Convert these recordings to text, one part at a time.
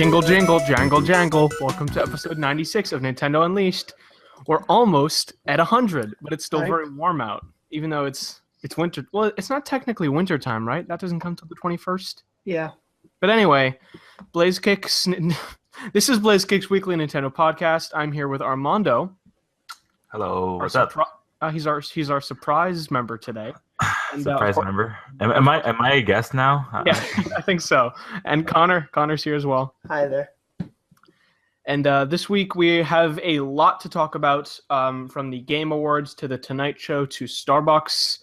Jingle, jingle, jangle, jangle. Welcome to episode 96 of Nintendo Unleashed. We're almost at 100, but it's still very warm out, even though it's winter. Well, it's not technically winter time, right? That doesn't come till the 21st. Yeah. But anyway, Blaze Kicks. This is Blaze Kicks Weekly Nintendo Podcast. I'm here with Armando. Hello. What's up? He's our surprise member today. And, surprise member. Am I a guest now? Yeah, I think so. And Connor's here as well. Hi there. And this week we have a lot to talk about, from the Game Awards to the Tonight Show to Starbucks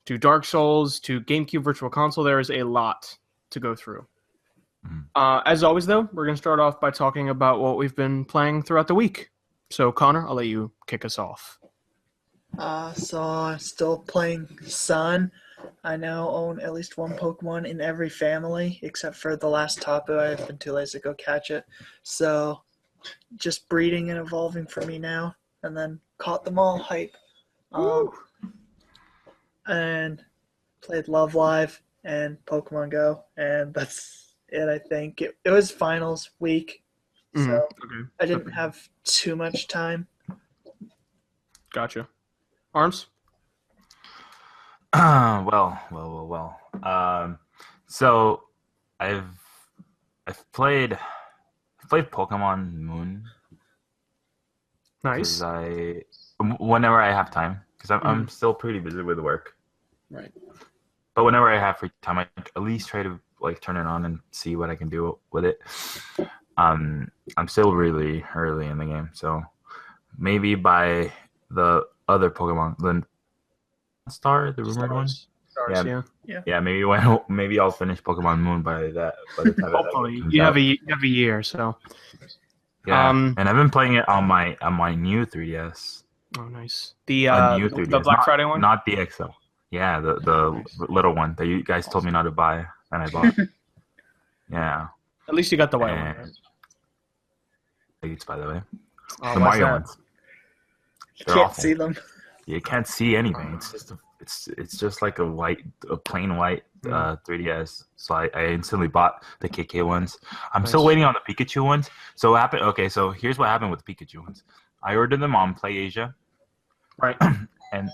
to Dark Souls to GameCube Virtual Console. There is a lot to go through. As always, though, we're going to start off by talking about what we've been playing throughout the week. So, Connor, I'll let you kick us off. So I'm still playing Sun. I now own at least one Pokemon in every family, except for the last Tapu. I've been too lazy to go catch it. So just breeding and evolving for me now. And then caught them all, hype. And played Love Live and Pokemon Go. And that's it, I think. It was finals week. So I didn't have too much time. Gotcha. Armz? Well. So I've played Pokemon Moon. Nice. Whenever I have time, because I'm still pretty busy with work. Right. But whenever I have free time, I at least try to turn it on and see what I can do with it. I'm still really early in the game, so maybe by the other Pokemon, the rumored one. Stars, yeah. Maybe I'll finish Pokemon Moon by the time. Hopefully, you have a year, so. Yeah, and I've been playing it on my new 3DS. Oh, nice. The new 3DS, the Black Friday one, not the XL. Yeah, the little one that you guys told me not to buy, and I bought. Yeah. At least you got the white one. Right? Leads, by the way. Oh, the Mario ones. You can't see them. You can't see anything. It's just like a plain white 3DS. So I instantly bought the KK ones. I'm still waiting on the Pikachu ones. So what happened? Okay, so here's what happened with the Pikachu ones. I ordered them on Play Asia. Right. And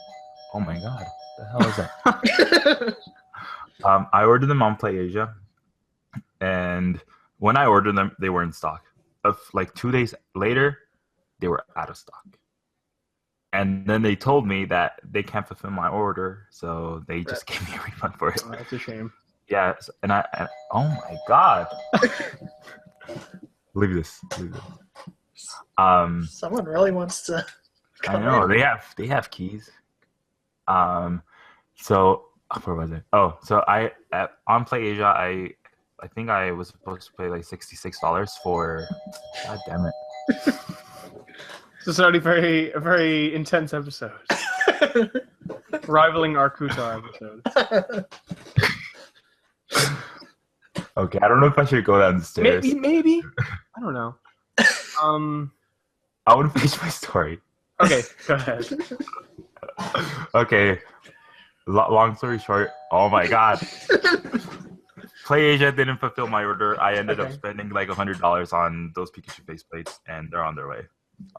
oh my god, the hell is that? I ordered them on Play Asia, and when I ordered them, they were in stock. Like 2 days later, they were out of stock. And then they told me that they can't fulfill my order, so they just gave me a refund for it. Oh, that's a shame. Yeah, and oh my god. Leave this. Someone really wants to come I know, in. they have keys. So where was it? Oh, so on Play Asia, I think I was supposed to pay like $66 for. God damn it! This is already a very intense episode, rivaling our Kutar episode. Okay, I don't know if I should go down the stairs. Maybe. I don't know. I want to finish my story. Okay, go ahead. Okay, long story short. Oh my god. Play Asia didn't fulfill my order. I ended up spending like $100 on those Pikachu faceplates, and they're on their way.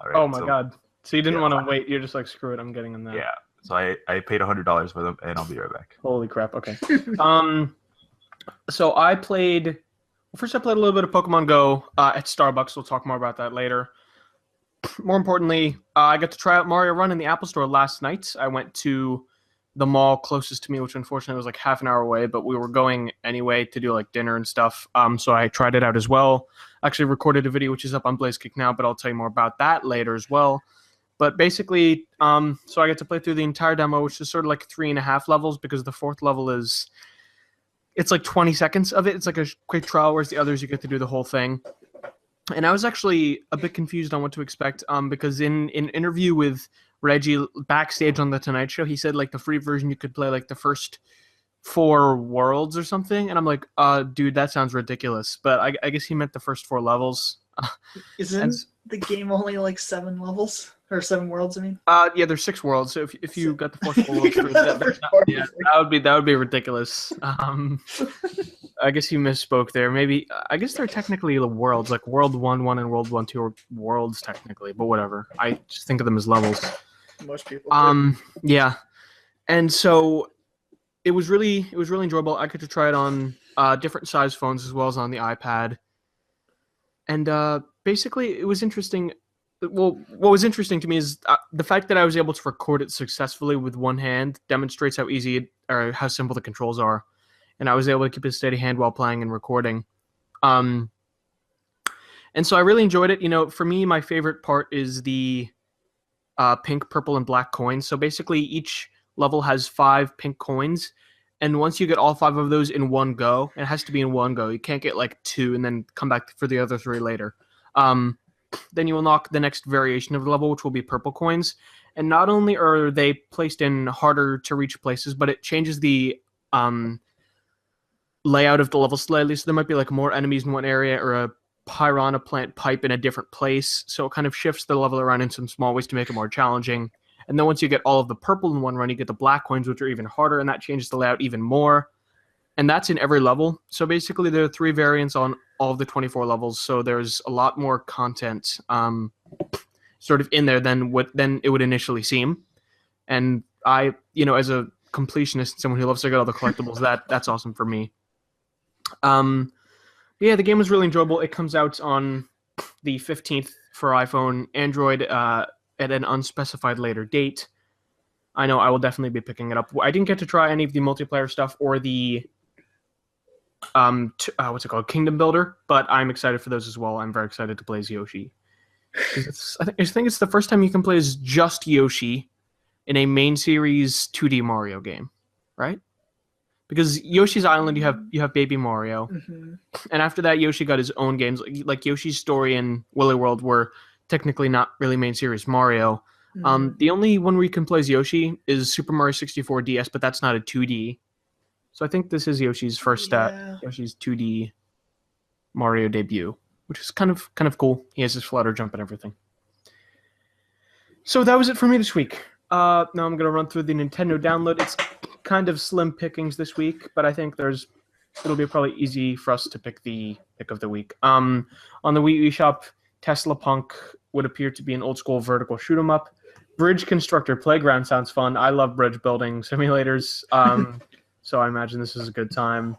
Right, oh my god. So you didn't want to wait. You're just like, screw it, I'm getting them now. Yeah. So I paid $100 for them, and I'll be right back. Holy crap. Okay. So I played a little bit of Pokemon Go at Starbucks. We'll talk more about that later. More importantly, I got to try out Mario Run in the Apple Store last night. I went to the mall closest to me, which unfortunately was like half an hour away, but we were going anyway to do like dinner and stuff. So I tried it out as well. Actually recorded a video which is up on BlazeKick now, but I'll tell you more about that later as well. But basically, so I get to play through the entire demo, which is sort of like 3.5 levels, because the fourth level it's like 20 seconds of it. It's like a quick trial, whereas the others you get to do the whole thing. And I was actually a bit confused on what to expect, because in an interview with Reggie backstage on the Tonight Show, he said like the free version you could play like the first 4 worlds or something, and I'm like, dude, that sounds ridiculous. But I guess he meant the first 4 levels. Isn't the game only like 7 levels or 7 worlds? I mean, yeah, there's 6 worlds. So if you got the fourth world, that would be ridiculous. I guess you misspoke there. Maybe I guess they're technically the worlds, like World 1-1 and World 1-2 are worlds technically, but whatever. I just think of them as levels. Most people do. Yeah. And so it was really enjoyable. I got to try it on different size phones as well as on the iPad. And basically it was interesting. Well, what was interesting to me is the fact that I was able to record it successfully with one hand demonstrates how easy or how simple the controls are. And I was able to keep a steady hand while playing and recording. And so I really enjoyed it. You know, for me, my favorite part is the pink, purple, and black coins. So basically each level has 5 pink coins. And once you get all 5 of those in one go, it has to be in one go. You can't get like 2 and then come back for the other 3 later. Then you unlock the next variation of the level, which will be purple coins. And not only are they placed in harder to reach places, but it changes the layout of the level slightly. So there might be like more enemies in one area or a piranha plant pipe in a different place. So it kind of shifts the level around in some small ways to make it more challenging. And then once you get all of the purple in one run, you get the black coins, which are even harder, and that changes the layout even more. And that's in every level. So basically there are 3 variants on all of the 24 levels. So there's a lot more content sort of in there than it would initially seem. And I, you know, as a completionist, someone who loves to get all the collectibles, that's awesome for me. Yeah, the game was really enjoyable. It comes out on the 15th for iPhone, Android at an unspecified later date. I know I will definitely be picking it up. I didn't get to try any of the multiplayer stuff or the what's it called, Kingdom Builder, but I'm excited for those as well. I'm very excited to play as Yoshi. I think it's the first time you can play as just Yoshi in a main series 2D Mario game, right? Because Yoshi's Island, you have Baby Mario, and after that, Yoshi got his own games. Like Yoshi's Story and Woolly World were technically not really main series Mario. The only one where you can play as Yoshi is Super Mario 64 DS, but that's not a 2D. So I think this is Yoshi's first Yoshi's 2D Mario debut, which is kind of cool. He has his flutter jump and everything. So that was it for me this week. Now I'm gonna run through the Nintendo download. It's kind of slim pickings this week, but I think it'll be probably easy for us to pick the pick of the week. On the Wii U shop, Tesla Punk would appear to be an old school vertical shoot 'em up. Bridge Constructor Playground sounds fun. I love bridge building simulators. So I imagine this is a good time.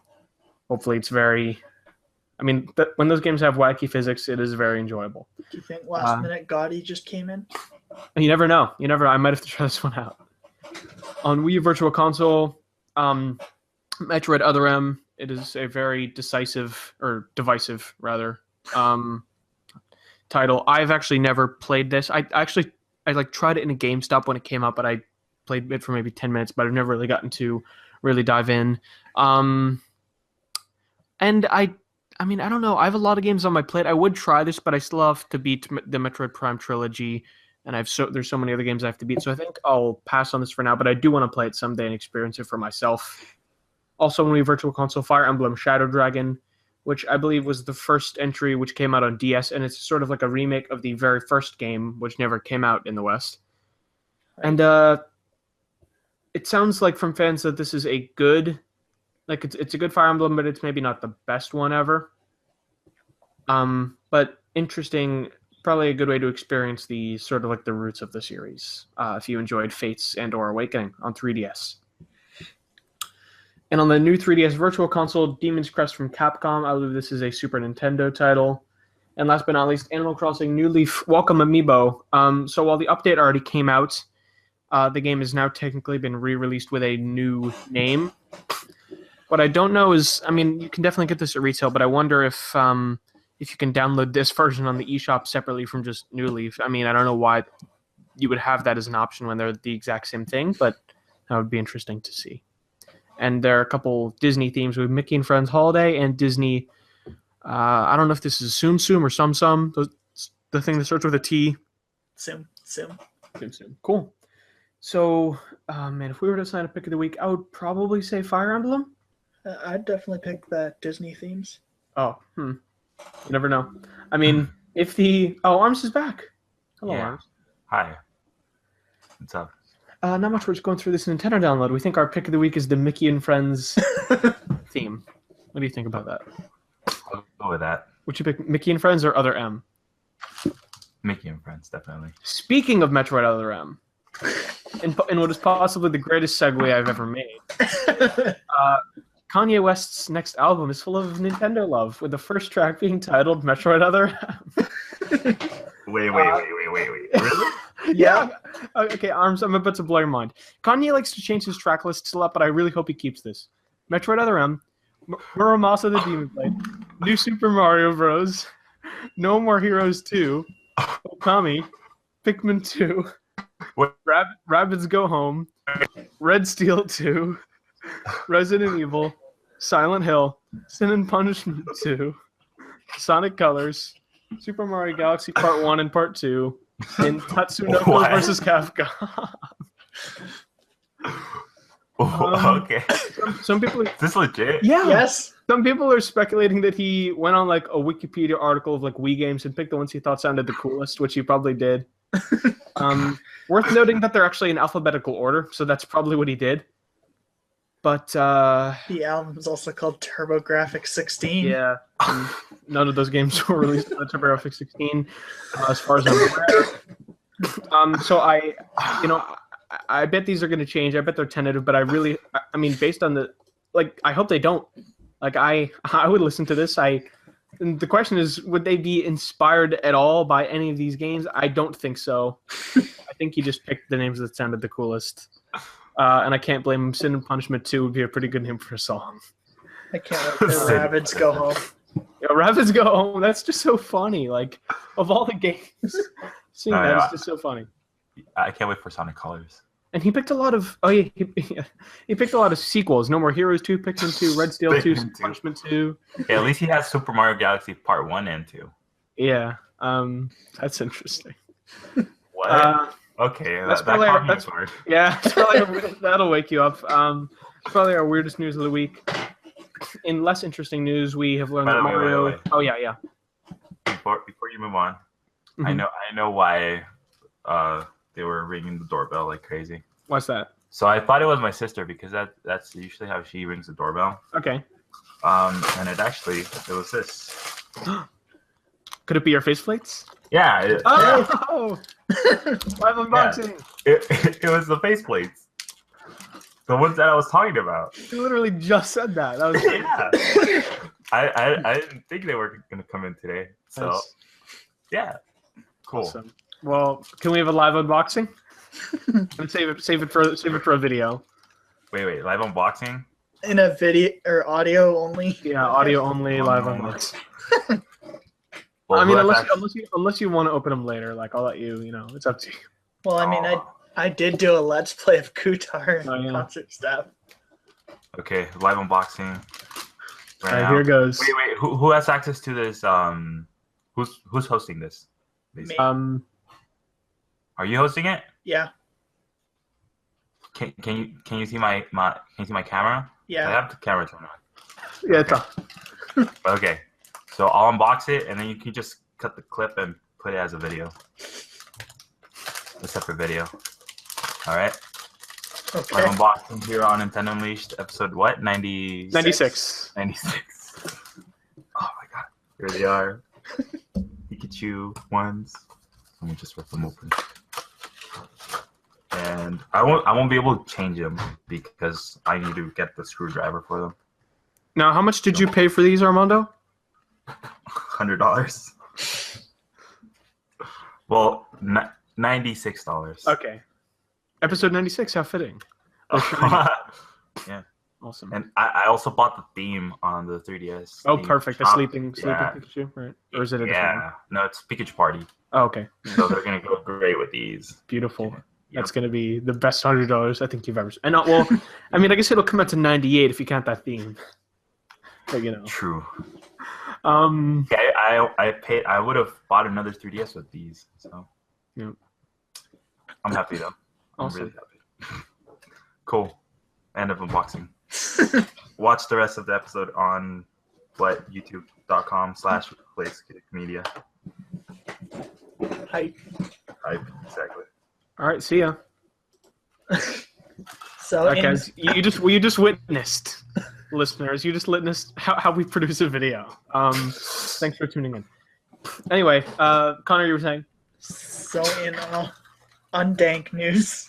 Hopefully it's very... I mean, when those games have wacky physics, it is very enjoyable. Do you think Last Minute Gotti just came in? You never know. I might have to try this one out. On Wii U Virtual Console, Metroid Other M, it is a very divisive title. I've actually never played this. I tried it in a GameStop when it came out, but I played it for maybe 10 minutes, but I've never really gotten to really dive in. And I mean, I don't know. I have a lot of games on my plate. I would try this, but I still have to beat the Metroid Prime trilogy, and there's so many other games I have to beat. So I think I'll pass on this for now, but I do want to play it someday and experience it for myself. Also, when we Virtual Console, Fire Emblem Shadow Dragon, which I believe was the first entry which came out on DS, and it's sort of like a remake of the very first game, which never came out in the West. And it sounds like from fans that this is a good... Like, it's a good Fire Emblem, but it's maybe not the best one ever. But interesting, probably a good way to experience the sort of like the roots of the series, if you enjoyed Fates and or Awakening on 3DS. And on the new 3DS Virtual Console, Demon's Crest from Capcom. I believe this is a Super Nintendo title. And last but not least, Animal Crossing New Leaf Welcome Amiibo. So while the update already came out, the game has now technically been re-released with a new name. What I don't know is, I mean, you can definitely get this at retail, but I wonder if you can download this version on the eShop separately from just New Leaf. I mean, I don't know why you would have that as an option when they're the exact same thing, but that would be interesting to see. And there are a couple Disney themes with Mickey and Friends Holiday and Disney. I don't know if this is Tsum Tsum or Sum Sum, the thing that starts with a T. Tsum. Cool. So, man, if we were to assign a pick of the week, I would probably say Fire Emblem. I'd definitely pick the Disney themes. Oh, You never know. I mean, if Armz is back. Hello, Armz. Hi. What's up? Not much. We're just going through this Nintendo download. We think our pick of the week is the Mickey and Friends theme. What do you think about that? I'll go with that. Would you pick Mickey and Friends or Other M? Mickey and Friends, definitely. Speaking of Metroid Other M, in what is possibly the greatest segue I've ever made, Kanye West's next album is full of Nintendo love, with the first track being titled Metroid Other M. Wait. Really? Yeah. Okay, Armz, I'm about to blow your mind. Kanye likes to change his track lists a lot, but I really hope he keeps this. Metroid Other M, Muramasa the Demon Blade, New Super Mario Bros., No More Heroes 2, Okami, Pikmin 2, What? Rabbids Go Home, Red Steel 2, Resident Evil, Silent Hill, Sin and Punishment 2, Sonic Colors, Super Mario Galaxy Part 1 and Part 2, and Tatsunoko vs. Capcom. Okay. Some people. Is this legit? Yeah. Yes. Some people are speculating that he went on like a Wikipedia article of like Wii games and picked the ones he thought sounded the coolest, which he probably did. Worth noting that they're actually in alphabetical order, so that's probably what he did. But The album is also called TurboGrafx 16. yeah, none of those games were released on the TurboGrafx 16, as far as I'm aware. So I bet these are going to change. I bet they're tentative, but I mean, based on I hope they don't. Like, I would listen to this. And the question is, would they be inspired at all by any of these games? I don't think so. I think he just picked the names that sounded the coolest. And I can't blame him. Sin and Punishment 2 would be a pretty good name for a song. I can't wait for Rabbids Go Home. Yeah, Rabbids Go Home. That's just so funny. Like, of all the games, seeing that is just so funny. I can't wait for Sonic Colors. And he picked a lot of he picked a lot of sequels. No More Heroes 2, Pikmin 2, Red Steel 2, Punishment 2. Yeah, at least he has Super Mario Galaxy Part 1 and 2. Yeah, that's interesting. What? Okay, that's probably that'll wake you up. Probably our weirdest news of the week. In less interesting news, we have learned that Mario. Wait. Oh yeah. Before you move on, Mm-hmm. I know why they were ringing the doorbell like crazy. What's that? So I thought it was my sister because that's usually how she rings the doorbell. Okay. And it was this. Could it be your faceplates? Yeah. Oh! Live unboxing. Yeah. It was the faceplates. The ones that I was talking about. You literally just said that. That was yeah. I didn't think they were gonna come in today. So nice. Yeah. Cool. Awesome. Well, can we have a live unboxing? And save it for a video. Wait, live unboxing? In a video or audio only? Yeah, audio only, live unboxing. Well, I mean, unless you want to open them later, like I'll let you. It's up to you. Well, I mean, I did do a Let's Play of Kutar and concert stuff. Okay, live unboxing. All right, here goes. Wait. Who has access to this? Who's hosting this? Me. Are you hosting it? Yeah. Can you see my camera? Yeah. I have the camera turned on. Yeah, it's on. Okay. So I'll unbox it, and then you can just cut the clip and put it as a video. A separate video. All right. Okay. Live unboxing here on Nintendo Unleashed, episode what? 96. 96. 96. Oh my god. Here they are. Pikachu ones. Let me just rip them open. And I won't be able to change them because I need to get the screwdriver for them. Now, how much did you pay for these, Armando? $100. Well, $96. Okay. Episode 96. How fitting. Yeah. Awesome. And I also bought the theme on the 3DS. Oh, perfect. The sleeping yeah. Pikachu, right? Or is it a different one? No, it's Pikachu Party. Oh, okay. So they're gonna go great with these. Beautiful. Yep. That's gonna be the best $100 I think you've ever. And well, I mean, I guess it'll come out to 98 if you count that theme. But True. Okay, I paid. I would have bought another 3DS with these. So. Yeah. I'm happy though. Awesome. I'm really happy. Cool. End of unboxing. Watch the rest of the episode on youtube.com/PlaceKickMedia. Hype. Exactly. All right, see ya. So All right, guys, you just witnessed listeners. You just witnessed how we produce a video. Thanks for tuning in. Anyway, Connor, you were saying? So in undank news,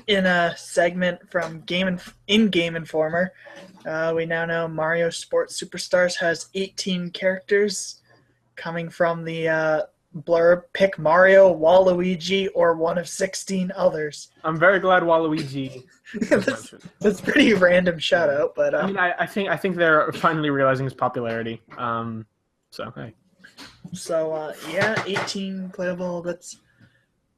in a segment from Game Informer, we now know Mario Sports Superstars has 18 characters coming from the blurb. Pick Mario, Waluigi, or one of 16 others. I'm very glad Waluigi. That's pretty random shout out, but I mean, I think they're finally realizing his popularity. So hey. So yeah, 18 playable.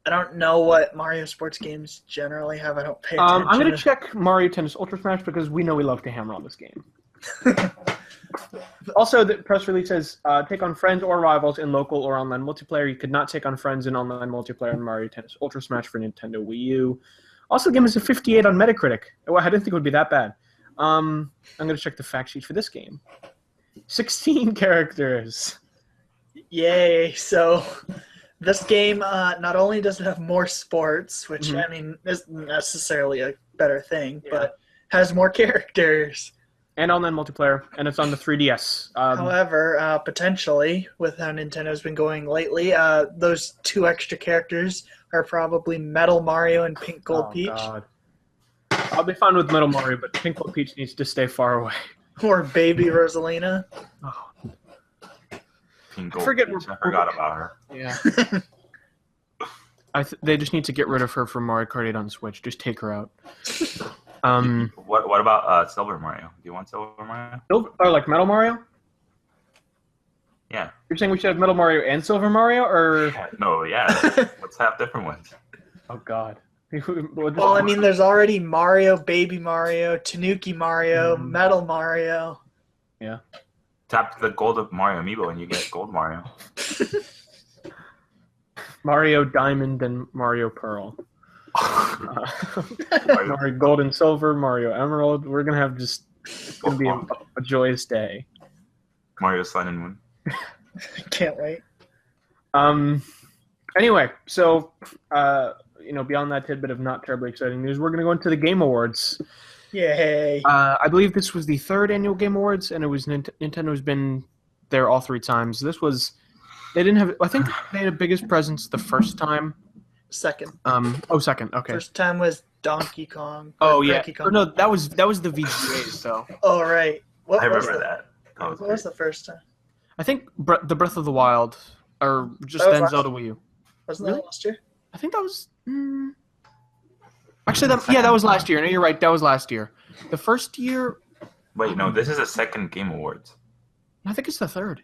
I don't know what Mario sports games generally have. I don't pay attention. I'm gonna check Mario Tennis Ultra Smash because we know we love to hammer on this game. Also, the press release says take on friends or rivals in local or online multiplayer. You could not take on friends in online multiplayer in Mario Tennis Ultra Smash for Nintendo Wii U. Also, the game is a 58 on Metacritic. Well, I didn't think it would be that bad. I'm gonna check the fact sheet for this game. 16 characters. Yay! So this game not only does it have more sports, which I mean isn't necessarily a better thing, but has more characters. And online multiplayer, and it's on the 3DS. However, potentially, with how Nintendo's been going lately, those 2 extra characters are probably Metal Mario and Pink Gold Peach. God. I'll be fine with Metal Mario, but Pink Gold Peach needs to stay far away. Or Baby Rosalina. Oh. Pink I Gold forget. Peach. I forgot about her. Yeah. They just need to get rid of her from Mario Kart 8 on Switch. Just take her out. What about Silver Mario? Do you want Silver Mario? Or like Metal Mario? Yeah. You're saying we should have Metal Mario and Silver Mario, or? No, yeah. Let's have different ones. Oh God. Well, I mean, there's already Mario, Baby Mario, Tanuki Mario, Metal Mario. Yeah. Tap the gold of Mario amiibo and you get gold Mario. Mario Diamond and Mario Pearl. Mario Gold and Silver, Mario Emerald. We're gonna have just. It's gonna be a joyous day. Mario Sun and Moon. Can't wait. Anyway, so beyond that tidbit of not terribly exciting news, we're gonna go into the Game Awards. Yay! I believe this was the 3rd annual Game Awards, and it was Nintendo's been there all 3 times. This was they didn't have. I think they had a biggest presence the first time. Second. Second. Okay. First time was Donkey Kong. Oh yeah. Donkey Kong. Or no, that was the VGAs though. Oh right. I remember that. What was the first time? I think the Breath of the Wild, or just then Zelda Wii U. Wasn't that last year? I think that was. Actually, that was last year. No, you're right. That was last year. The first year. Wait, no. This is the 2nd Game Awards. I think it's the 3rd.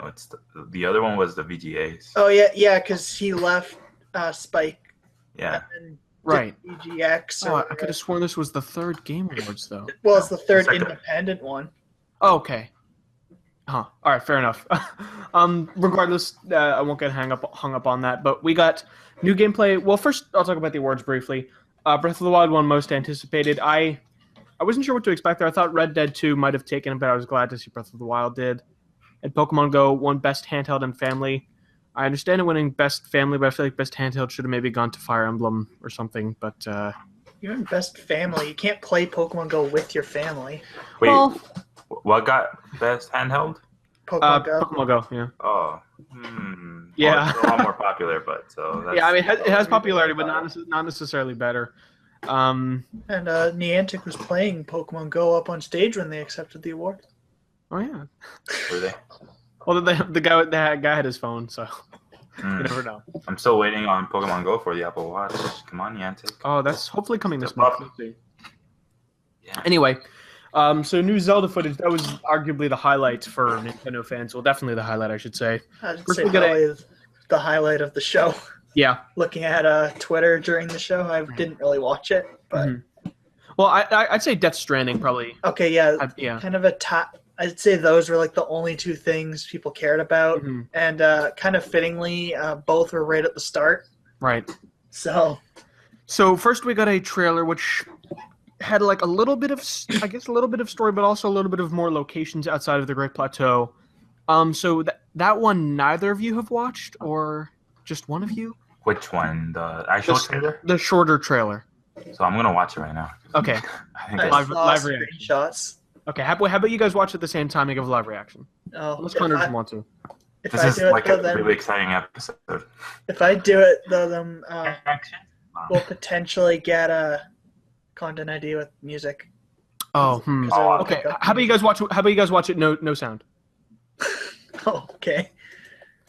No, it's the other one was the VGAs. Oh yeah, because he left Spike. Yeah. And right. VGX. Oh, I could have sworn this was the 3rd Game Awards though. Well, it's the 3rd independent one. Oh, okay. Huh. All right. Fair enough. Regardless, I won't get hung up on that. But we got new gameplay. Well, first I'll talk about the awards briefly. Breath of the Wild won most anticipated. I wasn't sure what to expect there. I thought Red Dead 2 might have taken it, but I was glad to see Breath of the Wild did. And Pokemon Go won Best Handheld and Family. I understand it winning Best Family, but I feel like Best Handheld should have maybe gone to Fire Emblem or something. But you're in Best Family. You can't play Pokemon Go with your family. Wait, what got Best Handheld? Pokemon Go. Pokemon Go, yeah. Oh. Yeah. Well, it's a lot more popular, but so that's, yeah, I mean, it has popularity, but not necessarily better. And Niantic was playing Pokemon Go up on stage when they accepted the award. Oh yeah. Were they? Well, the guy had his phone, so you never know. I'm still waiting on Pokemon Go for the Apple Watch. Come on, Niantic. Oh, that's hopefully coming this month. Yeah. Anyway, so new Zelda footage. That was arguably the highlight for Nintendo fans. Well, definitely the highlight, I should say. I'd say probably the highlight of the show. Yeah. Looking at Twitter during the show, I didn't really watch it, but. Well, I'd say Death Stranding probably. Okay, yeah. Yeah. Kind of a top. I'd say those were like the only 2 things people cared about, and kind of fittingly, both were right at the start. Right. So first we got a trailer which had like a little bit of story, but also a little bit of more locations outside of the Great Plateau. So that one neither of you have watched, or just one of you? Which one? The actual trailer? The shorter trailer. So I'm gonna watch it right now. Okay. I think I that's- saw live reaction. screenshots. Okay. How about you guys watch at the same time and give a live reaction? Oh, Unless Connor doesn't want to. if this I is do it like though, a then really exciting episode. if I do it though, then we'll potentially get a content ID with music. Oh. 'Cause it will Okay. pick up How about you guys watch? How about you guys watch it? No sound. Oh, okay.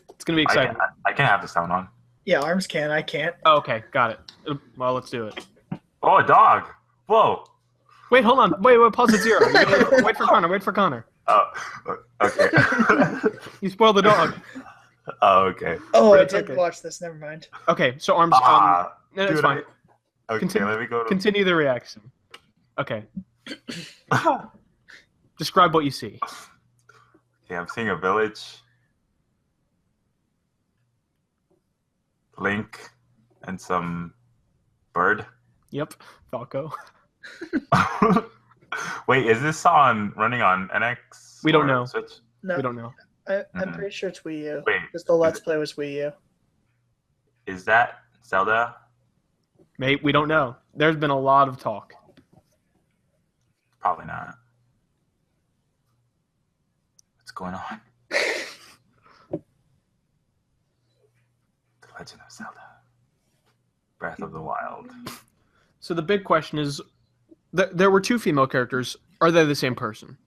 It's gonna be exciting. I can have the sound on. Yeah, Armz can. I can't. Oh, okay. Got it. Well, let's do it. Oh, a dog! Whoa! Wait, hold on. Wait. Pause at 0. You gotta wait for Connor. Oh, okay. You spoiled the dog. Oh, okay. Oh, I It's did okay. watch this. Never mind. Okay. So Armz. No, it's dude, fine. Okay, Continue- let me go to. Continue the reaction. Okay. Describe what you see. Okay, I'm seeing a village. Link and some bird. Yep. Falco. Wait, is this running on NX? We don't or know. Switch? No, We don't know. I'm Mhm. pretty sure it's Wii U. Wait, Because the Let's Play was Wii U. is that Zelda? Mate, we don't know. There's been a lot of talk. Probably not. What's going on? The Legend of Zelda. Breath of the Wild. So the big question is, there were 2 female characters. Are they the same person?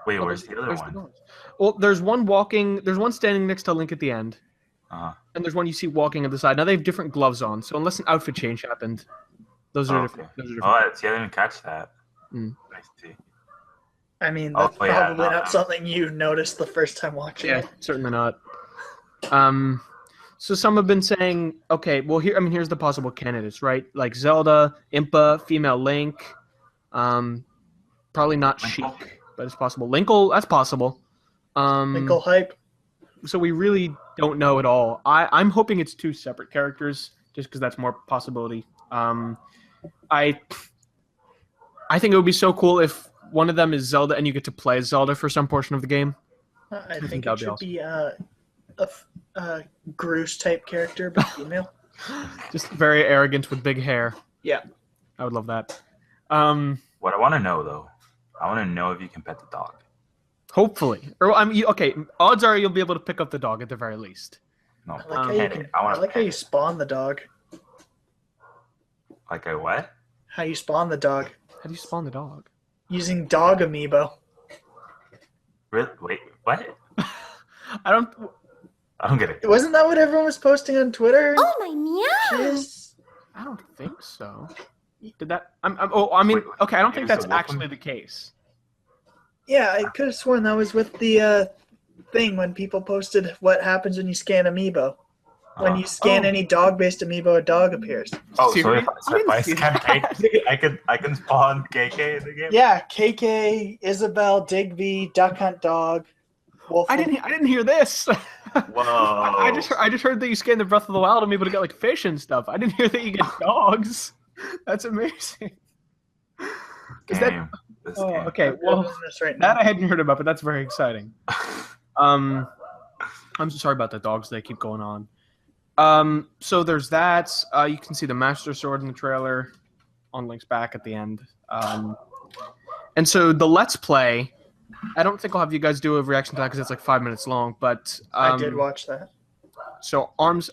Wait, where's the other There's one? dogs. Well, there's one walking. There's one standing next to Link at the end, Uh-huh. and there's one you see walking at the side. Now they have different gloves on, so unless an outfit change happened, those are Oh, different. okay. Those are Oh, different. see, I didn't catch that. Mm. I see. I mean, Oh, that's yeah, probably no, not no. something you noticed the first time watching Yeah, it. certainly not. So some have been saying, okay, well here's the possible candidates, right? Like Zelda, Impa, female Link, probably not Linkle? Sheik, but it's possible. Linkle, that's possible. Minkle hype. So we really don't know at all. I'm hoping it's 2 separate characters, just because that's more possibility. I think it would be so cool if one of them is Zelda and you get to play as Zelda for some portion of the game. I think think that'd it be should be a Groose type character, but female. Just very arrogant with big hair. Yeah. I would love that. What I want to know, though, I want to know if you can pet the dog. Hopefully. Or okay, odds are you'll be able to pick up the dog at the very least. No, I like how pet you it. I want to like how pet you it. spawn the dog. Like a what? How you spawn the dog How do you spawn the dog? using dog amiibo. Really? Wait, what? I don't I don't get it. Wasn't that what everyone was posting on Twitter? Oh my meow! Jeez. I don't think so. Did that I mean, Wait, okay, I don't it think was that's a wolf actually one? the case. Yeah, I could have sworn that was with the thing when people posted what happens when you scan amiibo. When you scan any dog-based amiibo, a dog appears. Oh, so Seriously? if I see scan KK, I can spawn KK in the game? Yeah, KK, Isabel, Digby, Duck Hunt Dog, Wolf. I didn't hear this. Whoa. I just heard that you scan the Breath of the Wild amiibo to get like fish and stuff. I didn't hear that you get dogs. That's amazing. Is that Game. This Oh, game. okay. Well, this right now. that I hadn't heard about, but that's very exciting. I'm so sorry about the dogs. They keep going on. So there's that. You can see the Master Sword in the trailer on Link's back at the end. And so the Let's Play, I don't think I'll have you guys do a reaction to that because it's like 5 minutes long. But I did watch that. So Armz,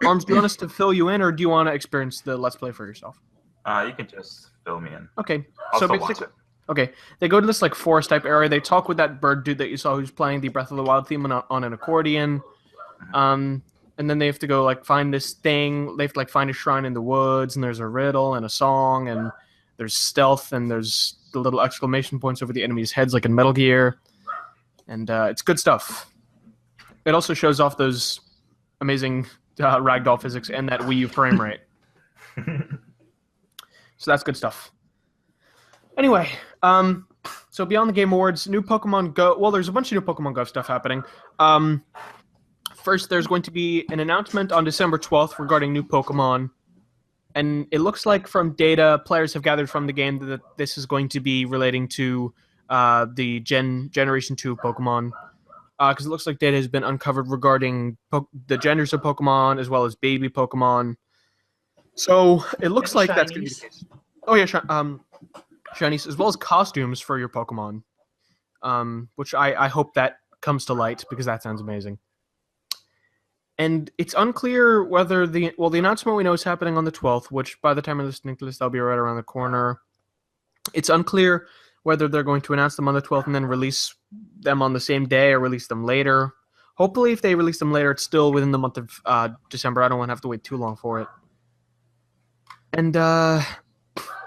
do you want us to fill you in, or do you want to experience the Let's Play for yourself? You can just fill me in. Okay. I'll So still watch basically, it. okay, they go to this like forest type area. They talk with that bird dude that you saw who's playing the Breath of the Wild theme on an accordion. And then they have to go like find this thing. They have to like find a shrine in the woods, and there's a riddle and a song, and there's stealth, and there's the little exclamation points over the enemies' heads like in Metal Gear. And it's good stuff. It also shows off those amazing ragdoll physics and that Wii U frame rate. So that's good stuff. Anyway, so beyond the Game Awards, new Pokemon Go. Well, there's a bunch of new Pokemon Go stuff happening. First, there's going to be an announcement on December 12th regarding new Pokemon. And it looks like from data players have gathered from the game that this is going to be relating to the Generation 2 Pokemon. Because it looks like data has been uncovered regarding the genders of Pokemon as well as baby Pokemon. So it looks And like that's going to be the shinies. case. Oh yeah, shinies as well as costumes for your Pokemon, which I hope that comes to light because that sounds amazing. And it's unclear whether the announcement we know is happening on the 12th, which by the time you're listening to this, that'll be right around the corner. It's unclear whether they're going to announce them on the 12th and then release them on the same day or release them later. Hopefully, if they release them later, it's still within the month of December. I don't want to have to wait too long for it. And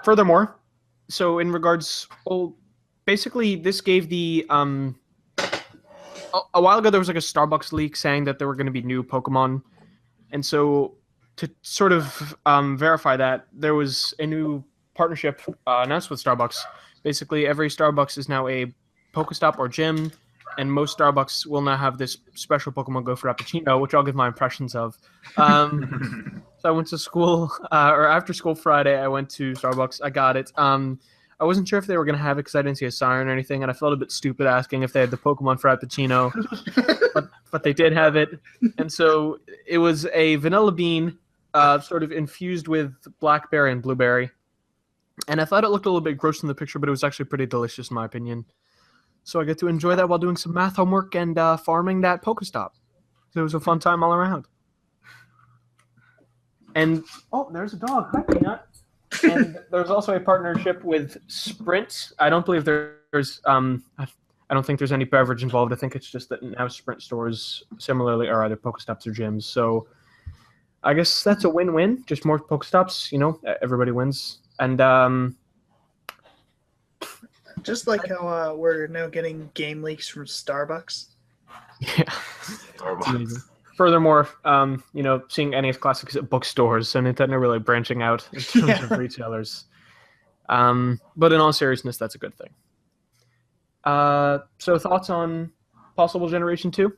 furthermore, so in regards, well, basically this gave the a while ago there was like a Starbucks leak saying that there were going to be new Pokemon, and so to sort of verify that, there was a new partnership announced with Starbucks. Basically, every Starbucks is now a Pokestop or gym, and most Starbucks will now have this special Pokemon Go Frappuccino, which I'll give my impressions of. So I went to school, or after school Friday, I went to Starbucks. I got it. I wasn't sure if they were going to have it because I didn't see a sign or anything, and I felt a bit stupid asking if they had the Pokemon Frappuccino, but they did have it. And so it was a vanilla bean sort of infused with blackberry and blueberry. And I thought it looked a little bit gross in the picture, but it was actually pretty delicious in my opinion. So I get to enjoy that while doing some math homework and farming that Pokestop. So it was a fun time all around. And, oh, there's a dog. Hi, Peanut. And there's also a partnership with Sprint. I don't believe there's, I don't think there's any beverage involved. I think it's just that now Sprint stores similarly are either Pokestops or gyms. So I guess that's a win-win. Just more Pokestops, everybody wins. And, Just like how we're now getting game leaks from Starbucks. yeah. Starbucks. Furthermore, seeing NES Classics at bookstores, so Nintendo really branching out in terms of retailers. But in all seriousness, that's a good thing. So thoughts on possible Generation 2?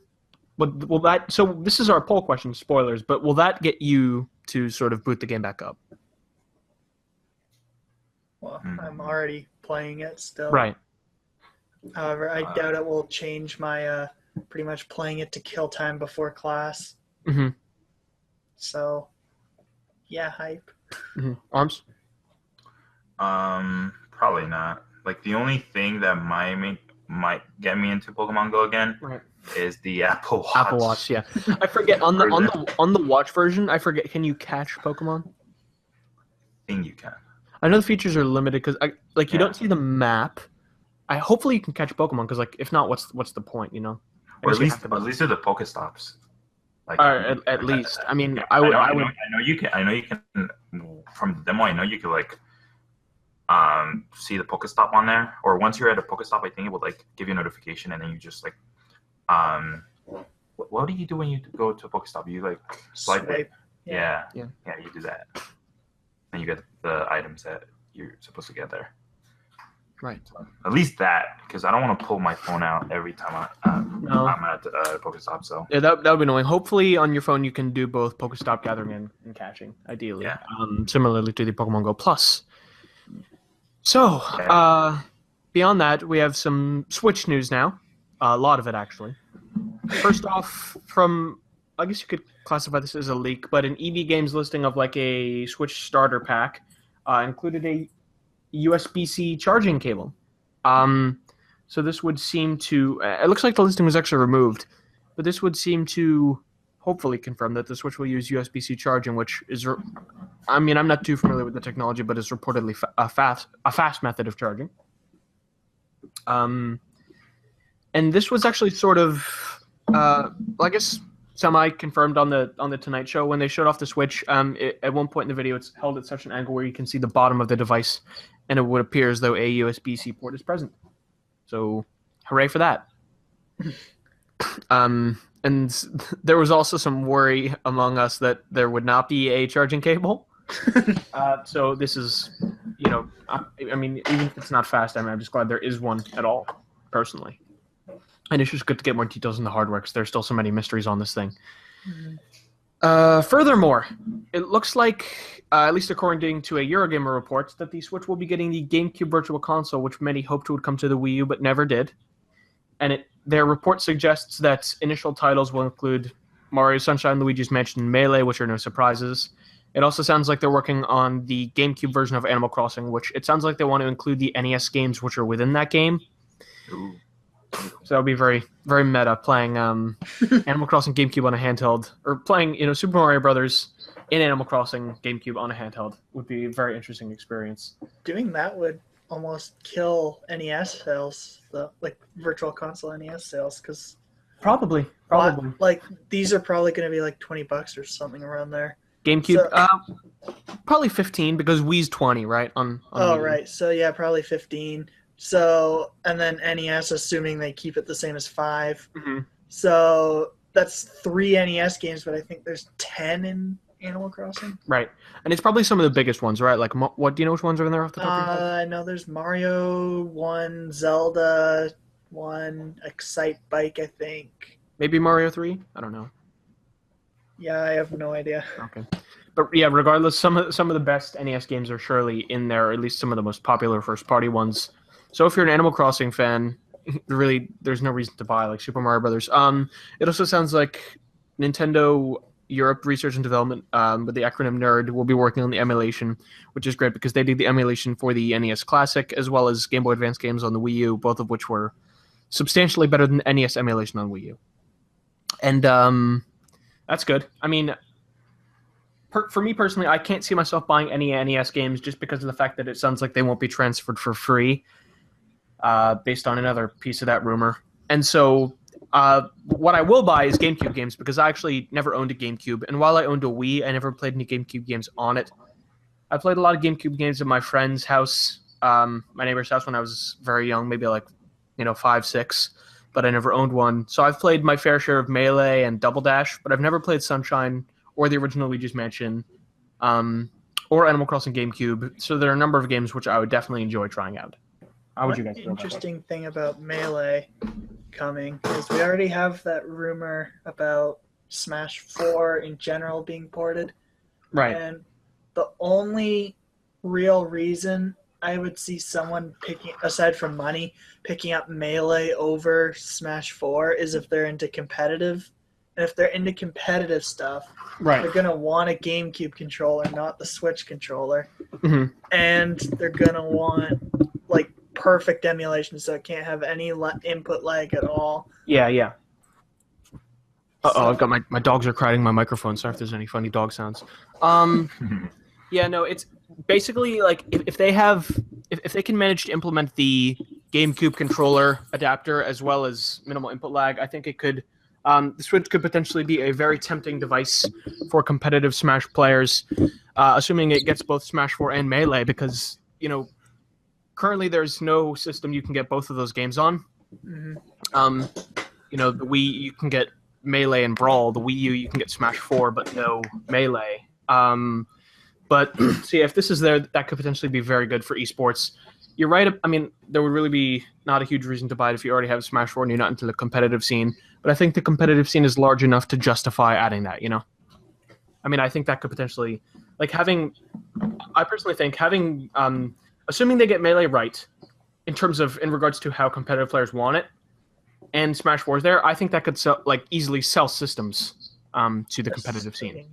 Will that? So this is our poll question, spoilers, but will that get you to sort of boot the game back up? Well, I'm already playing it still. Right. However, I doubt it will change my pretty much playing it to kill time before class. Mm-hmm. So, yeah, hype. Mm-hmm. Armz? Probably not. Like the only thing that might get me into Pokemon Go again is the Apple Watch. Apple Watch, yeah. I forget on the Watch version. I forget. Can you catch Pokemon? I think you can. I know the features are limited because you don't see the map. Hopefully you can catch Pokemon because if not, what's the point? Or at least with the Pokestops. Like at least. I mean, yeah, I would. I know you can. I know you can. From the demo, I know you can see the Pokestop on there. Or once you're at a Pokestop, I think it would give you a notification, and then you just what do you do when you go to a Pokestop? You swipe it. Yeah. You do that, and you get the items that you're supposed to get there. Right. So, at least that, because I don't want to pull my phone out every time I'm at the Pokestop. So yeah, that would be annoying. Hopefully, on your phone you can do both Pokestop gathering and catching, ideally. Yeah. Similarly to the Pokemon Go Plus. So, beyond that, we have some Switch news now. A lot of it, actually. First off, I guess you could classify this as a leak, but an EB Games listing of a Switch starter pack included a USB-C charging cable. So this would seem to... it looks like the listing was actually removed, but this would seem to hopefully confirm that the Switch will use USB-C charging, which is... I'm not too familiar with the technology, but is reportedly a fast method of charging. And this was actually sort of... I guess semi-confirmed on the Tonight Show when they showed off the Switch. At one point in the video, it's held at such an angle where you can see the bottom of the device, and it would appear as though a USB-C port is present. So, hooray for that. And there was also some worry among us that there would not be a charging cable. So this is, even if it's not fast, I'm just glad there is one at all, personally. And it's just good to get more details on the hardware because there's still so many mysteries on this thing. Mm-hmm. Furthermore, it looks like, at least according to a Eurogamer report, that the Switch will be getting the GameCube Virtual Console, which many hoped would come to the Wii U but never did. And their report suggests that initial titles will include Mario Sunshine, Luigi's Mansion, and Melee, which are no surprises. It also sounds like they're working on the GameCube version of Animal Crossing, which it sounds like they want to include the NES games which are within that game. Ooh. So that would be very, very meta, playing Animal Crossing GameCube on a handheld, or playing Super Mario Brothers in Animal Crossing GameCube on a handheld would be a very interesting experience. Doing that would almost kill NES sales, like Virtual Console NES sales, because Probably. like these are probably going to be like $20 or something around there. GameCube, probably 15 because Wii's 20, right? On Oh, Wii. right. So yeah, probably 15. So, and then NES, assuming they keep it the same as 5. Mm-hmm. So that's 3 NES games, but I think there's 10 in Animal Crossing. Right, and it's probably some of the biggest ones, right? Like, what do you know which ones are in there off the top of your head? I know there's Mario 1, Zelda 1, Excite Bike, I think. Maybe Mario 3? I don't know. Yeah, I have no idea. Okay. But yeah, regardless, some of the best NES games are surely in there, or at least some of the most popular first-party ones. So if you're an Animal Crossing fan, really, there's no reason to buy like Super Mario Brothers. It also sounds like Nintendo Europe Research and Development, with the acronym NERD, will be working on the emulation, which is great because they did the emulation for the NES Classic as well as Game Boy Advance games on the Wii U, both of which were substantially better than NES emulation on Wii U. And that's good. I mean, for me personally, I can't see myself buying any NES games just because of the fact that it sounds like they won't be transferred for free, based on another piece of that rumor. And so what I will buy is GameCube games because I actually never owned a GameCube. And while I owned a Wii, I never played any GameCube games on it. I played a lot of GameCube games at my friend's house, my neighbor's house when I was very young, maybe like 5, 6. But I never owned one. So I've played my fair share of Melee and Double Dash, but I've never played Sunshine or the original Luigi's Mansion, or Animal Crossing GameCube. So there are a number of games which I would definitely enjoy trying out. How would you guys feel about that? Interesting thing about Melee coming is we already have that rumor about Smash 4 in general being ported. Right. And the only real reason I would see someone aside from money, picking up Melee over Smash 4 is if they're into competitive. And if they're into competitive stuff, Right. they're going to want a GameCube controller, not the Switch controller. Mm-hmm. And they're going to want, like, perfect emulation so it can't have any input lag at all. Yeah. Uh-oh, I've got my dogs are crowding my microphone. Sorry if there's any funny dog sounds. Yeah, no, it's basically like if they can manage to implement the GameCube controller adapter as well as minimal input lag, I think it could. The Switch could potentially be a very tempting device for competitive Smash players, assuming it gets both Smash 4 and Melee, because currently there's no system you can get both of those games on. Mm-hmm. The Wii you can get Melee and Brawl. The Wii U you can get Smash 4, but no Melee. But so yeah, if this is there, that could potentially be very good for esports. You're right. I mean, there would really be not a huge reason to buy it if you already have Smash 4 and you're not into the competitive scene. But I think the competitive scene is large enough to justify adding that, I mean, I think that could potentially, I personally think having, assuming they get Melee right, in regards to how competitive players want it, and Smash 4 is there, I think that could easily sell systems to the competitive scene.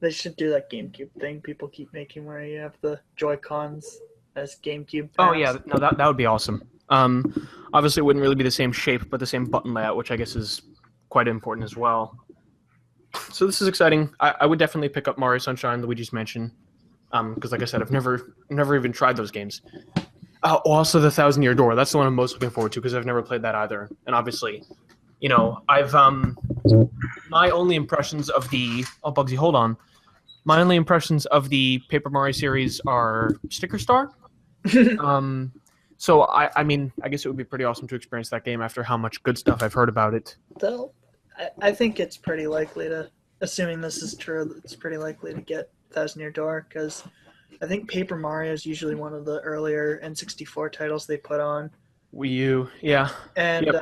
They should do that GameCube thing people keep making where you have the Joy-Cons as GameCube pads. Oh yeah, no, that would be awesome. Obviously, it wouldn't really be the same shape, but the same button layout, which I guess is quite important as well. So this is exciting. I would definitely pick up Mario Sunshine, Luigi's Mansion, because like I said, I've never even tried those games. Also, the 1,000-Year Door. That's the one I'm most looking forward to because I've never played that either. And obviously, I've my only impressions of the Bugsy, hold on. My only impressions of the Paper Mario series are Sticker Star. So I mean, I guess it would be pretty awesome to experience that game after how much good stuff I've heard about it. I think it's pretty likely to, assuming this is true, it's pretty likely to get 1,000-Year Door because I think Paper Mario is usually one of the earlier N64 titles they put on Wii U, yeah. And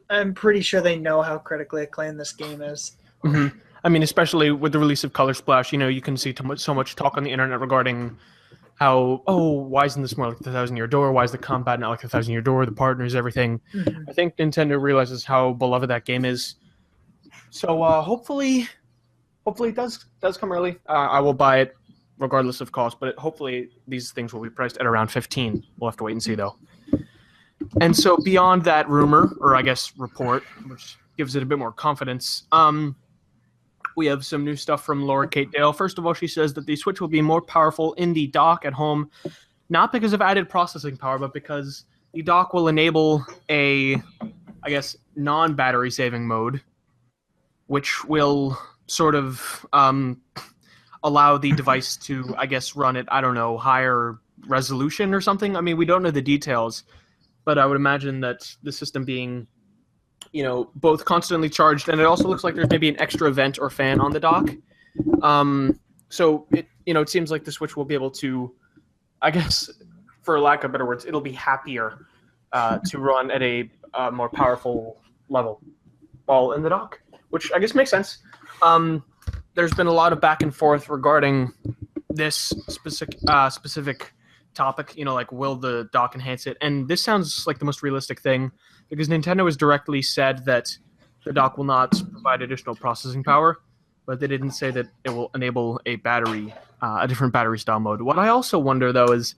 I'm pretty sure they know how critically acclaimed this game is. Mm-hmm. I mean, especially with the release of Color Splash, you can see so much talk on the internet regarding how, why isn't this more like the 1,000-Year Door? Why is the combat not like the 1,000-Year Door? The partners, everything. Mm-hmm. I think Nintendo realizes how beloved that game is. So hopefully hopefully it does come early. I will buy it regardless of cost, but hopefully these things will be priced at around 15. We'll have to wait and see though. And so beyond that rumor, or I guess report, which gives it a bit more confidence, we have some new stuff from Laura Kate Dale. First of all, she says that the Switch will be more powerful in the dock at home, not because of added processing power, but because the dock will enable a, I guess, non-battery saving mode, which will sort of allow the device to, I guess, run at, I don't know, higher resolution or something. I mean, we don't know the details, but I would imagine that the system being, both constantly charged, and it also looks like there's maybe an extra vent or fan on the dock. So it seems like the Switch will be able to, I guess, for lack of better words, it'll be happier to run at a more powerful level while in the dock, which I guess makes sense. There's been a lot of back and forth regarding this specific topic, like will the dock enhance it? And this sounds like the most realistic thing, because Nintendo has directly said that the dock will not provide additional processing power, but they didn't say that it will enable a different battery style mode. What I also wonder though is,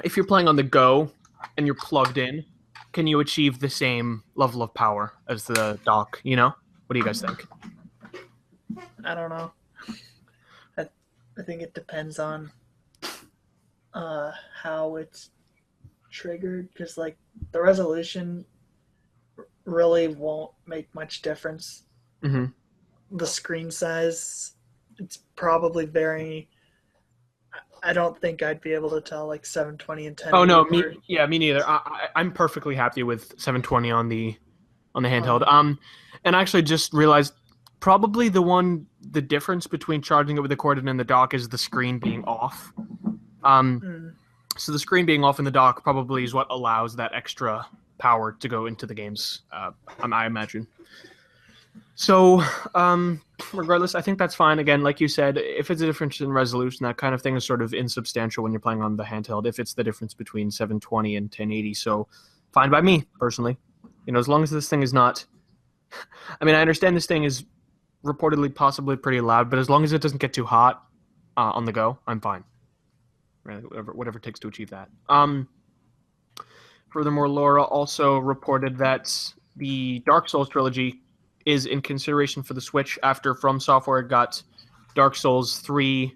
if you're playing on the go and you're plugged in, can you achieve the same level of power as the dock? What do you guys think? I don't know. I think it depends on how it's triggered, because the resolution really won't make much difference. Mm-hmm. The screen size, it's probably very. I don't think I'd be able to tell 720 and 1080. Oh no, me neither. I'm perfectly happy with 720 on the handheld. And I actually just realized probably the difference between charging it with the cord and in the dock is the screen being off. So the screen being off in the dock probably is what allows that extra power to go into the games, I imagine. So, regardless, I think that's fine. Again, like you said, if it's a difference in resolution, that kind of thing is sort of insubstantial when you're playing on the handheld, if it's the difference between 720 and 1080. So, fine by me, personally. As long as this thing is not... I mean, I understand this thing is reportedly possibly pretty loud, but as long as it doesn't get too hot on the go, I'm fine. Really, whatever it takes to achieve that. Furthermore, Laura also reported that the Dark Souls trilogy is in consideration for the Switch after From Software got Dark Souls 3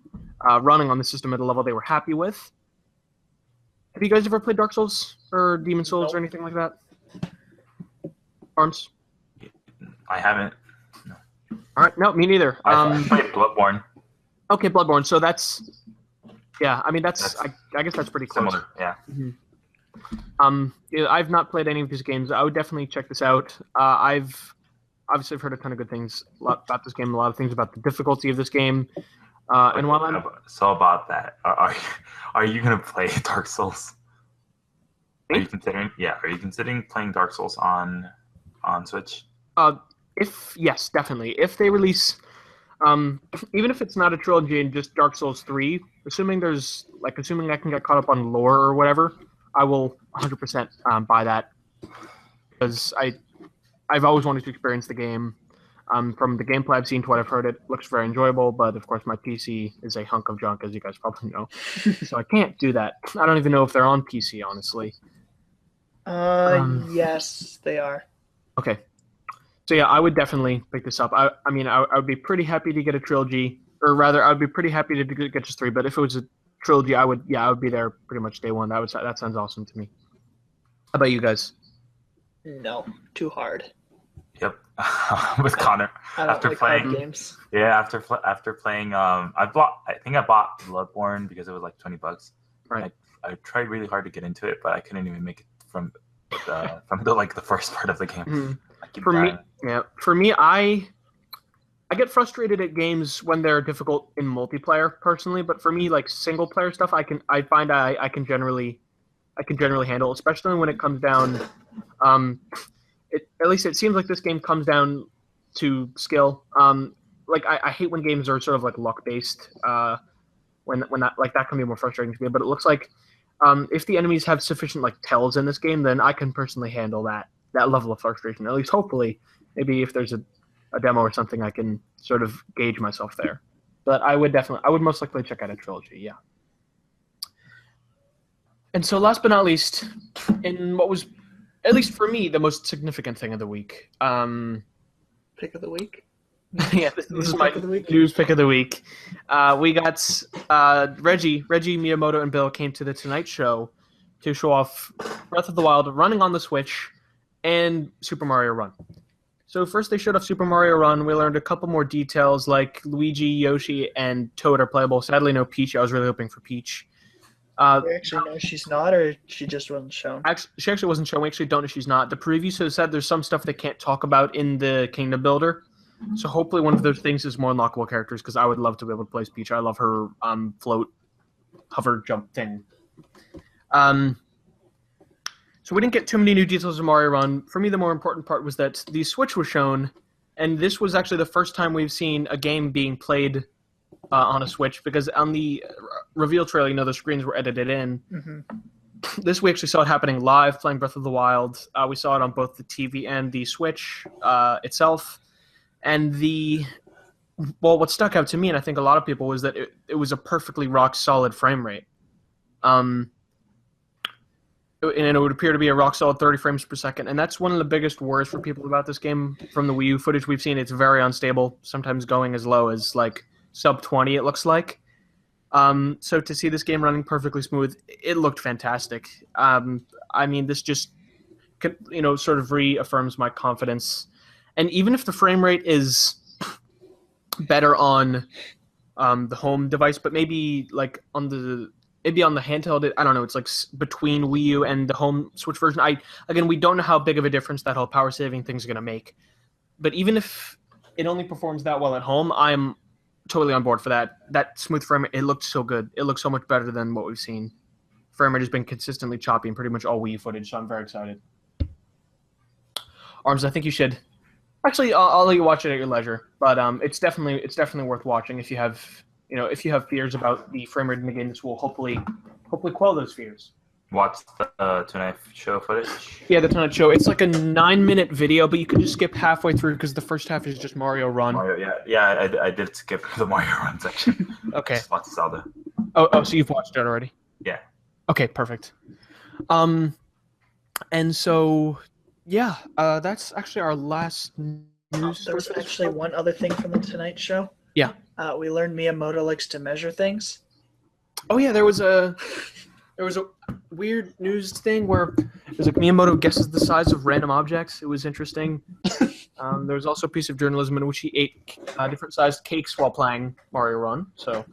running on the system at a level they were happy with. Have you guys ever played Dark Souls or Demon Souls or anything like that? Armz? I haven't. No. All right, no, me neither. I played Bloodborne. Okay, Bloodborne. So that's... Yeah, I mean, that's I guess that's pretty close. Similar, yeah. Mm-hmm. I've not played any of these games. I would definitely check this out. I've heard a ton of good things about this game, a lot of things about the difficulty of this game. And while I'm... So about that, are you going to play Dark Souls? Are you considering playing Dark Souls on Switch? Yes, definitely. If they release... even if it's not a trilogy and just Dark Souls 3, assuming I can get caught up on lore or whatever, I will 100% buy that, because I've always wanted to experience the game. From the gameplay I've seen to what I've heard, it looks very enjoyable, but of course my PC is a hunk of junk, as you guys probably know, so I can't do that. I don't even know if they're on PC, honestly. Yes, they are. Okay. So yeah, I would definitely pick this up. I would be pretty happy to get a trilogy, or rather, I would be pretty happy to get just 3. But if it was a trilogy, I would be there pretty much day one. That sounds awesome to me. How about you guys? No, too hard. Yep, with Connor. I don't like hard games. Yeah, after playing, I think I bought Bloodborne because it was like $20. Right. I tried really hard to get into it, but I couldn't even make it from the first part of the game. Mm-hmm. For me, I get frustrated at games when they're difficult in multiplayer personally, but for me, like single player stuff, I can generally handle, especially when it comes down. At least it seems like this game comes down to skill. I hate when games are sort of like luck based. When that can be more frustrating to me. But it looks like if the enemies have sufficient like tells in this game, then I can personally handle that level of frustration. At least hopefully, maybe if there's a a demo or something, I can sort of gauge myself there. But I would most likely check out a trilogy, yeah. And so last but not least, in what was, at least for me, the most significant thing of the week. Pick of the week? Yeah, this is my news pick of the week. We got Reggie Miyamoto and Bill came to the Tonight Show to show off Breath of the Wild running on the Switch and Super Mario Run. So first they showed off Super Mario Run. We learned a couple more details like Luigi, Yoshi, and Toad are playable. Sadly, no Peach. I was really hoping for Peach. We actually know she's not, or she just wasn't shown? She actually wasn't shown. We actually don't know she's not. The preview said there's some stuff they can't talk about in the Kingdom Builder. So hopefully one of those things is more unlockable characters, because I would love to be able to play as Peach. I love her float, hover, jump thing. So we didn't get too many new details of Mario Run. For me, the more important part was that the Switch was shown, and this was actually the first time we've seen a game being played on a Switch, because on the reveal trailer, the screens were edited in. Mm-hmm. This we actually saw it happening live, playing Breath of the Wild. We saw it on both the TV and the Switch itself. And what stuck out to me, and I think a lot of people, was that it was a perfectly rock-solid frame rate. And it would appear to be a rock-solid 30 frames per second. And that's one of the biggest worries for people about this game. From the Wii U footage we've seen, it's very unstable, sometimes going as low as, sub 20, it looks like. So to see this game running perfectly smooth, it looked fantastic. This just, sort of reaffirms my confidence. And even if the frame rate is better on the home device, but maybe on the handheld, I don't know, it's between Wii U and the home Switch version. We don't know how big of a difference that whole power saving thing is going to make. But even if it only performs that well at home, I'm totally on board for that. That smooth frame rate, it looked so good. It looks so much better than what we've seen. Frame rate has been consistently choppy in pretty much all Wii U footage, so I'm very excited. Armz, I think you should. Actually, I'll let you watch it at your leisure, but it's definitely worth watching if you have fears about the frame rate in the game. This will hopefully quell those fears. What's the Tonight Show footage? Yeah, the Tonight Show. It's like a 9-minute video, but you can just skip halfway through because the first half is just Mario Run. I did skip the Mario Run section. Okay. Just watched Zelda. Oh, so you've watched it already? Yeah. Okay, perfect. And so, yeah, that's actually our last news. There was actually one other thing from the Tonight Show. Yeah. We learned Miyamoto likes to measure things. Oh yeah, there was a weird news thing where it was Miyamoto guesses the size of random objects. It was interesting. There was also a piece of journalism in which he ate different sized cakes while playing Mario Run. So,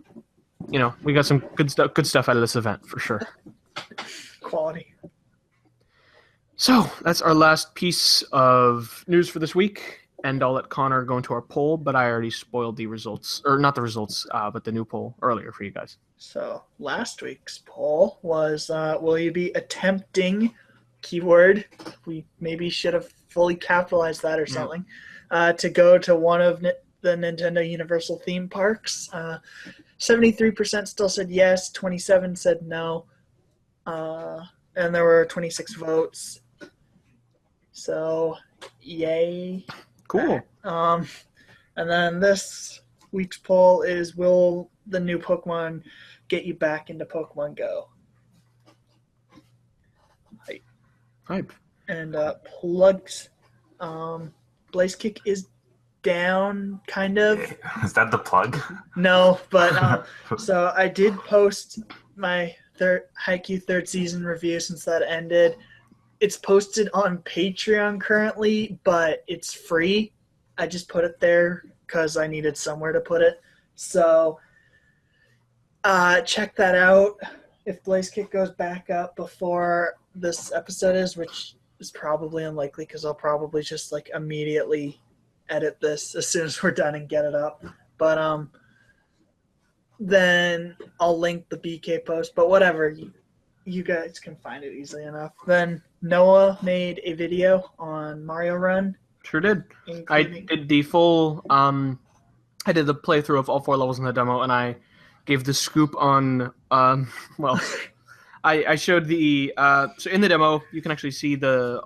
we got some good stuff out of this event for sure. Quality. So that's our last piece of news for this week. And I'll let Connor go into our poll, but I already spoiled the results, or not the results, but the new poll earlier for you guys. So last week's poll was, will you be attempting, keyword, we maybe should have fully capitalized that or something, to go to one of the Nintendo Universal theme parks? 73% still said yes, 27% said no, and there were 26 votes. So, yay. Cool. And then this week's poll is, will the new Pokemon get you back into Pokemon Go? Hype. And plugs. Blaze Kick is down, kind of. Is that the plug? No, but so I did post my Haikyuu third season review since that ended. It's posted on Patreon currently, but it's free. I just put it there because I needed somewhere to put it. So check that out. If Blaze Kick goes back up before this episode is, which is probably unlikely because I'll probably just immediately edit this as soon as we're done and get it up. But then I'll link the BK post. But whatever, you guys can find it easily enough. Then Noah made a video on Mario Run. Sure did. I did the full I did the playthrough of all 4 levels in the demo, and I gave the scoop on I showed the so in the demo you can actually see the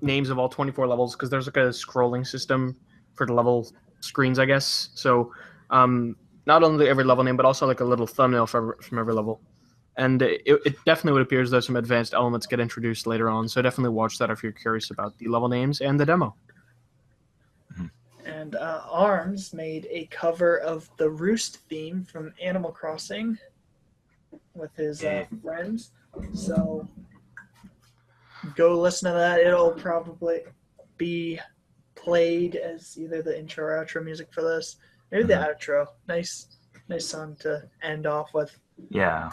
names of all 24 levels because there's a scrolling system for the level screens, I guess. So not only every level name, but also like a little thumbnail from every level. And it definitely would appear as though some advanced elements get introduced later on. So definitely watch that if you're curious about the level names and the demo. And Armz made a cover of the Roost theme from Animal Crossing with his friends. So go listen to that. It'll probably be played as either the intro or outro music for this. Maybe the outro. Nice song to end off with. Yeah.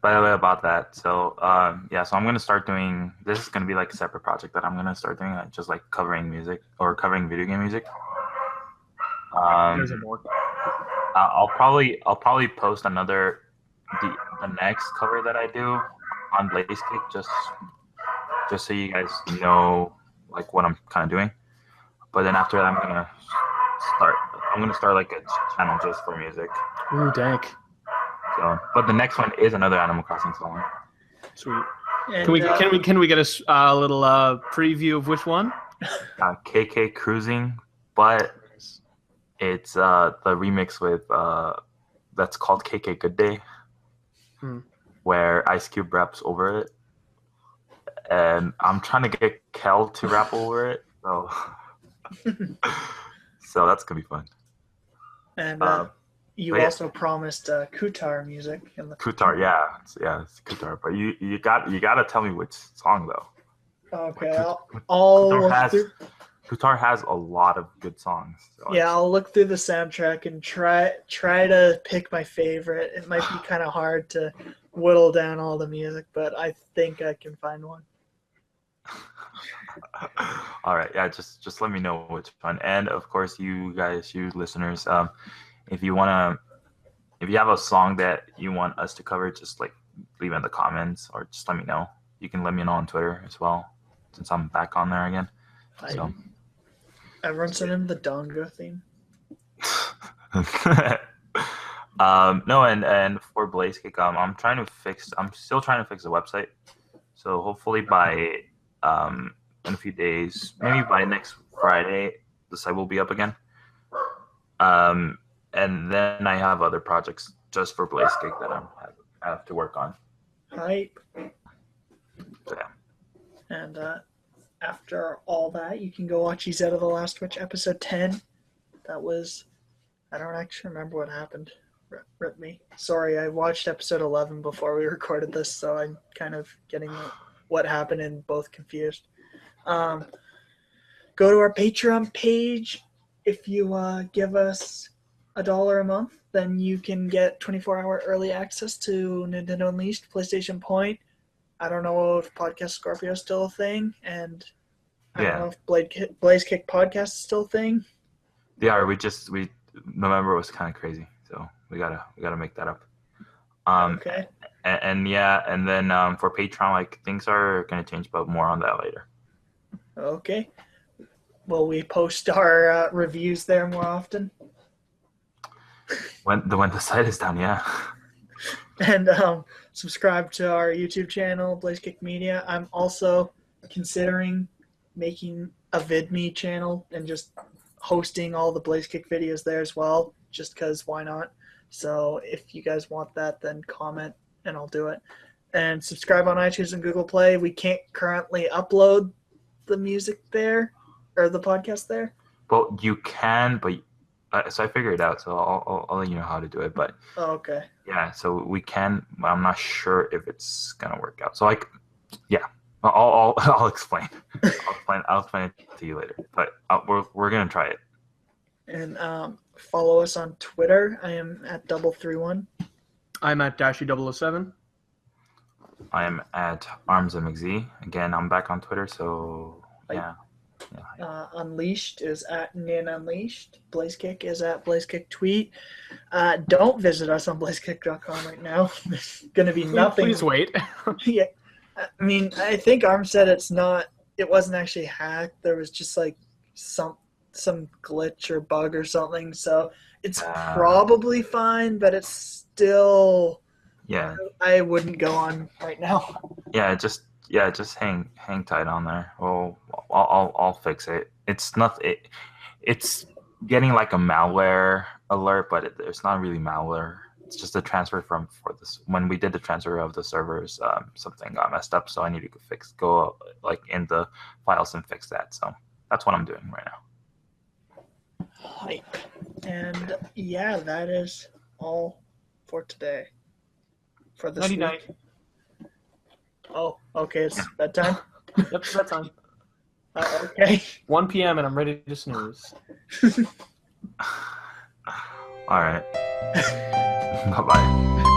By the way, about that, so so I'm gonna start doing. This is gonna be like a separate project that I'm gonna start doing, just like covering music or covering video game music. There's a more. I'll probably post the next cover that I do on BlazeKick, just so you guys know like what I'm kind of doing. But then after that, I'm gonna start like a channel just for music. Ooh, dank. So, but the next one is another Animal Crossing song. Sweet. And, Can we get a little preview of which one? KK Cruising, but it's the remix with that's called KK Good Day, where Ice Cube raps over it, and I'm trying to get Kel to rap over it, so so that's gonna be fun. And you also promised Kutar music in the Kutar, it's Kutar, but you gotta tell me which song though. Okay, I'll look through. Kutar has a lot of good songs. So I'll look through the soundtrack and try to pick my favorite. It might be kind of hard to whittle down all the music, but I think I can find one. All right, yeah, just let me know which one. And of course, you listeners, if you have a song that you want us to cover, just like leave it in the comments or just let me know. You can let me know on Twitter as well, since I'm back on there again. So. Everyone send him the Dongo theme. No, and for BlazeKick, I'm still trying to fix the website. So hopefully by in a few days, maybe by next Friday, the site will be up again. And then I have other projects just for BlazeKick that I have to work on. Hype. So, yeah. And after all that, you can go watch He's Out of the Last Witch episode 10. That was, I don't actually remember what happened. Rip me. Sorry, I watched episode 11 before we recorded this, so I'm kind of getting what happened and both confused. Go to our Patreon page. If you give us $1 a month, then you can get 24-hour early access to Nintendo Unleashed, PlayStation Point. I don't know if Podcast Scorpio is still a thing, and I don't know if BlazeKick Podcast is still a thing. Yeah, November was kind of crazy, so we gotta make that up. Okay. And then for Patreon, like things are gonna change, but more on that later. Okay. Will we post our reviews there more often? When the site is down, yeah. And subscribe to our YouTube channel, BlazeKick Media. I'm also considering making a VidMe channel and just hosting all the BlazeKick videos there as well, just because why not? So if you guys want that, then comment and I'll do it. And subscribe on iTunes and Google Play. We can't currently upload the music there or the podcast there. Well, you can, but so I figured it out. So I'll let you know how to do it. But okay. Yeah, so we can. But I'm not sure if it's gonna work out. So I'll explain. I'll explain it to you later. But we're gonna try it. And follow us on Twitter. I am at 331. I'm at Dashy007. I am at Armz. Again, I'm back on Twitter. So yeah. Unleashed is at Nin Unleashed. BlazeKick is at BlazeKick Tweet. Don't visit us on BlazeKick.com right now. There's going to be nothing. Please wait. Yeah, I mean, I think Arm said it wasn't actually hacked. There was just like some glitch or bug or something. So it's probably fine, but it's still. Yeah. I wouldn't go on right now. Just hang tight on there. Well, I'll fix it. It's not. it's getting like a malware alert, but it's not really malware. It's just a transfer for this. When we did the transfer of the servers, something got messed up, so I need to go like in the files and fix that. So that's what I'm doing right now. Hype. And yeah, that is all for today. For this Nighty week. night. Oh, okay, it's bedtime. Yep, that's time. Okay. 1 p.m. and I'm ready to snooze. All right. Bye bye.